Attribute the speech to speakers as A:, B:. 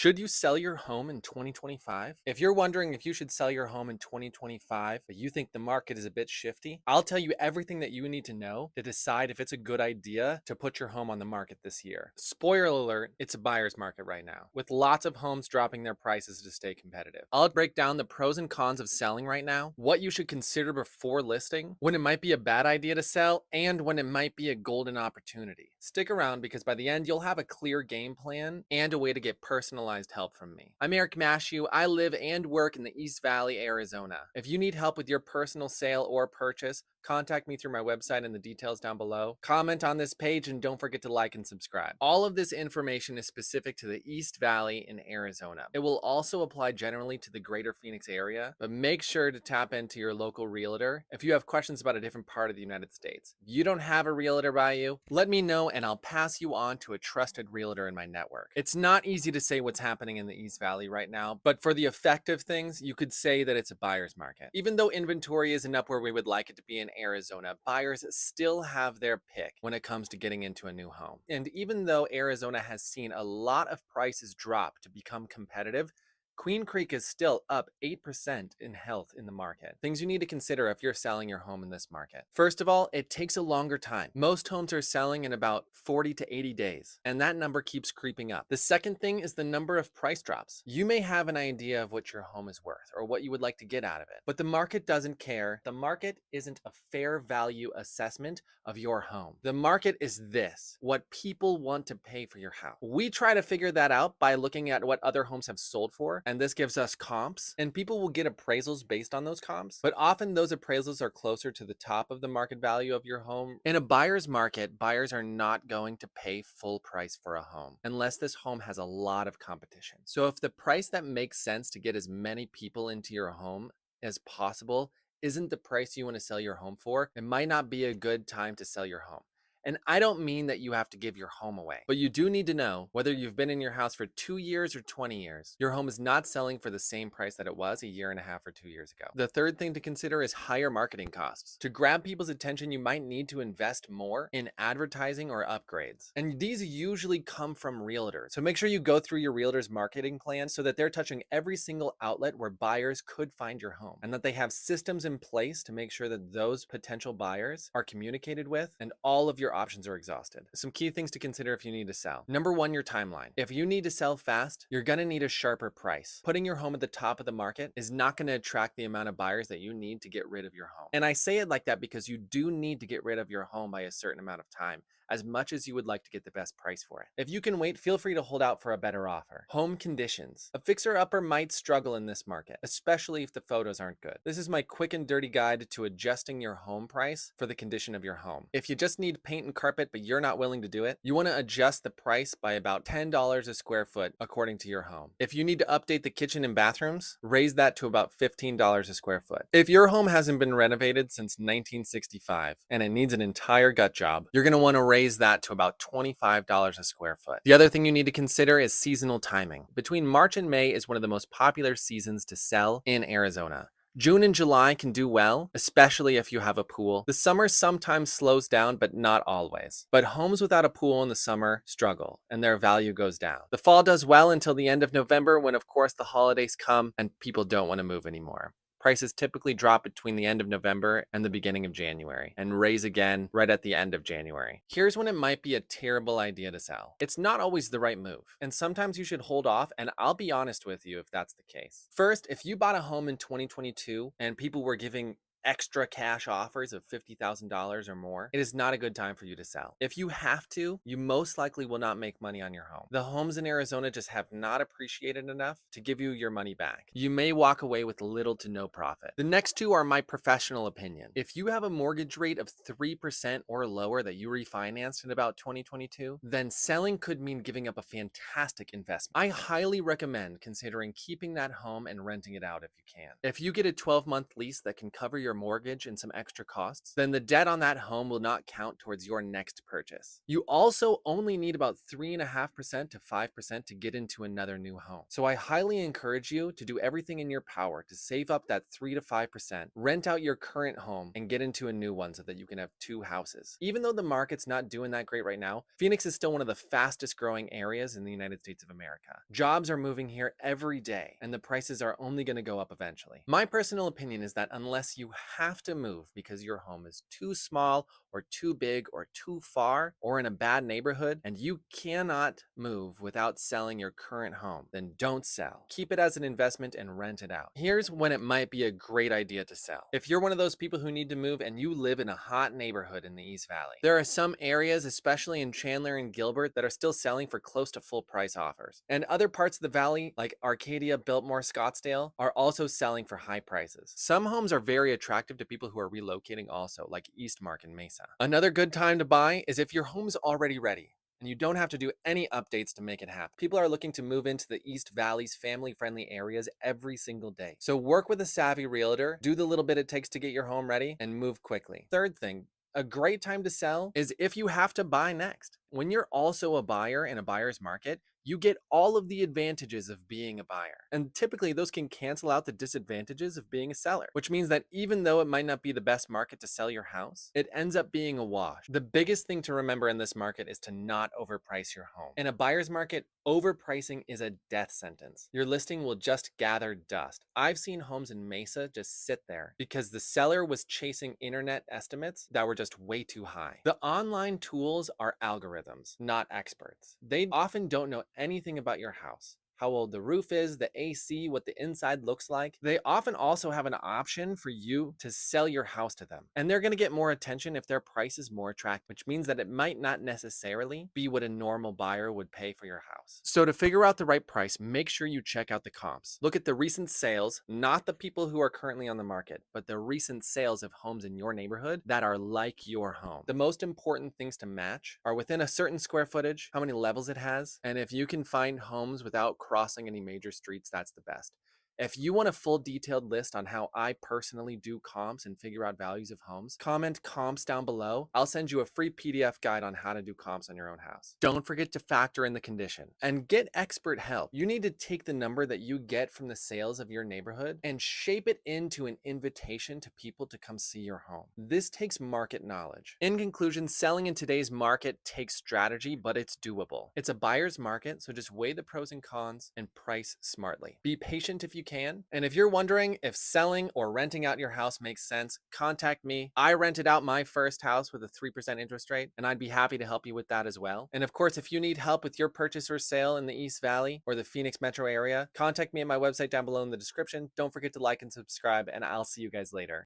A: Should you sell your home in 2025? If you're wondering if you should sell your home in 2025, but you think the market is a bit shifty, I'll tell you everything that you need to know to decide if it's a good idea to put your home on the market this year. Spoiler alert, it's a buyer's market right now, with lots of homes dropping their prices to stay competitive. I'll break down the pros and cons of selling right now, what you should consider before listing, when it might be a bad idea to sell, and when it might be a golden opportunity. Stick around because by the end, you'll have a clear game plan and a way to get personalized help from me. I'm Eric Mashew. I live and work in the East Valley, Arizona. If you need help with your personal sale or purchase, contact me through my website in the details down below. Comment on this page and don't forget to like and subscribe. All of this information is specific to the East Valley in Arizona. It will also apply generally to the greater Phoenix area, but make sure to tap into your local realtor if you have questions about a different part of the United States. If you don't have a realtor by you, let me know and I'll pass you on to a trusted realtor in my network. It's not easy to say what's happening in the East Valley right now, but for the effective things, you could say that it's a buyer's market. Even though inventory isn't up where we would like it to be in Arizona, buyers still have their pick when it comes to getting into a new home. And even though Arizona has seen a lot of prices drop to become competitive, Queen Creek is still up 8% in health in the market. Things you need to consider if you're selling your home in this market. First of all, it takes a longer time. Most homes are selling in about 40 to 80 days, and that number keeps creeping up. The second thing is the number of price drops. You may have an idea of what your home is worth or what you would like to get out of it, but the market doesn't care. The market isn't a fair value assessment of your home. The market is this, what people want to pay for your house. We try to figure that out by looking at what other homes have sold for, and this gives us comps, and people will get appraisals based on those comps, but often those appraisals are closer to the top of the market value of your home. In a buyer's market, buyers are not going to pay full price for a home unless this home has a lot of competition. So if the price that makes sense to get as many people into your home as possible isn't the price you want to sell your home for, it might not be a good time to sell your home. And I don't mean that you have to give your home away, but you do need to know whether you've been in your house for 2 years or 20 years, your home is not selling for the same price that it was a year and a half or 2 years ago. The third thing to consider is higher marketing costs. To grab people's attention, you might need to invest more in advertising or upgrades. And these usually come from realtors. So make sure you go through your realtor's marketing plan so that they're touching every single outlet where buyers could find your home, and that they have systems in place to make sure that those potential buyers are communicated with and all of your options are exhausted. Some key things to consider if you need to sell. Number one, your timeline. If you need to sell fast, you're going to need a sharper price. Putting your home at the top of the market is not going to attract the amount of buyers that you need to get rid of your home. And I say it like that because you do need to get rid of your home by a certain amount of time, as much as you would like to get the best price for it. If you can wait, feel free to hold out for a better offer. Home conditions. A fixer-upper might struggle in this market, especially if the photos aren't good. This is my quick and dirty guide to adjusting your home price for the condition of your home. If you just need paint and carpet, but you're not willing to do it, you want to adjust the price by about $10 a square foot according to your home. If you need to update the kitchen and bathrooms, raise that to about $15 a square foot. If your home hasn't been renovated since 1965 and it needs an entire gut job, you're going to want to raise that to about $25 a square foot. The other thing you need to consider is seasonal timing. Between March and May is one of the most popular seasons to sell in Arizona. June and July can do well, especially if you have a pool. The summer sometimes slows down, but not always. But homes without a pool in the summer struggle, and their value goes down. The fall does well until the end of November, when of course the holidays come and people don't want to move anymore. Prices typically drop between the end of November and the beginning of January, and raise again right at the end of January. Here's when it might be a terrible idea to sell. It's not always the right move, and sometimes you should hold off, and I'll be honest with you if that's the case. First, if you bought a home in 2022 and people were giving extra cash offers of $50,000 or more, it is not a good time for you to sell. If you have to, you most likely will not make money on your home. The homes in Arizona just have not appreciated enough to give you your money back. You may walk away with little to no profit. The next two are my professional opinion. If you have a mortgage rate of 3% or lower that you refinanced in about 2022, then selling could mean giving up a fantastic investment. I highly recommend considering keeping that home and renting it out if you can. If you get a 12-month lease that can cover your your mortgage and some extra costs, then the debt on that home will not count towards your next purchase. You also only need about 3.5% to 5% to get into another new home. So I highly encourage you to do everything in your power to save up that 3 to 5%, rent out your current home, and get into a new one so that you can have two houses. Even though the market's not doing that great right now, Phoenix is still one of the fastest growing areas in the United States of America. Jobs are moving here every day, and the prices are only going to go up eventually. My personal opinion is that unless you have to move because your home is too small or too big or too far or in a bad neighborhood and you cannot move without selling your current home, then don't sell. Keep it as an investment and rent it out. Here's when it might be a great idea to sell. If you're one of those people who need to move and you live in a hot neighborhood in the East Valley, there are some areas, especially in Chandler and Gilbert, that are still selling for close to full price offers. And other parts of the valley, like Arcadia, Biltmore, Scottsdale, are also selling for high prices. Some homes are very attractive to people who are relocating also, like Eastmark and Mesa. Another good time to buy is if your home's already ready and you don't have to do any updates to make it happen. People are looking to move into the East Valley's family-friendly areas every single day. So work with a savvy realtor, do the little bit it takes to get your home ready, and move quickly. Third thing, a great time to sell is if you have to buy next. When you're also a buyer in a buyer's market, you get all of the advantages of being a buyer. And typically those can cancel out the disadvantages of being a seller, which means that even though it might not be the best market to sell your house, it ends up being a wash. The biggest thing to remember in this market is to not overprice your home. In a buyer's market, overpricing is a death sentence. Your listing will just gather dust. I've seen homes in Mesa just sit there because the seller was chasing internet estimates that were just way too high. The online tools are algorithms, not experts. They often don't know anything about your house, how old the roof is, the AC, what the inside looks like. They often also have an option for you to sell your house to them. And they're going to get more attention if their price is more attractive, which means that it might not necessarily be what a normal buyer would pay for your house. So to figure out the right price, make sure you check out the comps. Look at the recent sales, not the people who are currently on the market, but the recent sales of homes in your neighborhood that are like your home. The most important things to match are within a certain square footage, how many levels it has, and if you can find homes without crossing any major streets, that's the best. If you want a full detailed list on how I personally do comps and figure out values of homes, comment comps down below. I'll send you a free PDF guide on how to do comps on your own house. Don't forget to factor in the condition and get expert help. You need to take the number that you get from the sales of your neighborhood and shape it into an invitation to people to come see your home. This takes market knowledge. In conclusion, selling in today's market takes strategy, but it's doable. It's a buyer's market, so just weigh the pros and cons and price smartly. Be patient if you can. And if you're wondering if selling or renting out your house makes sense, contact me. I rented out my first house with a 3% interest rate, and I'd be happy to help you with that as well. And of course, if you need help with your purchase or sale in the East Valley or the Phoenix metro area, contact me at my website down below in the description. Don't forget to like and subscribe, and I'll see you guys later.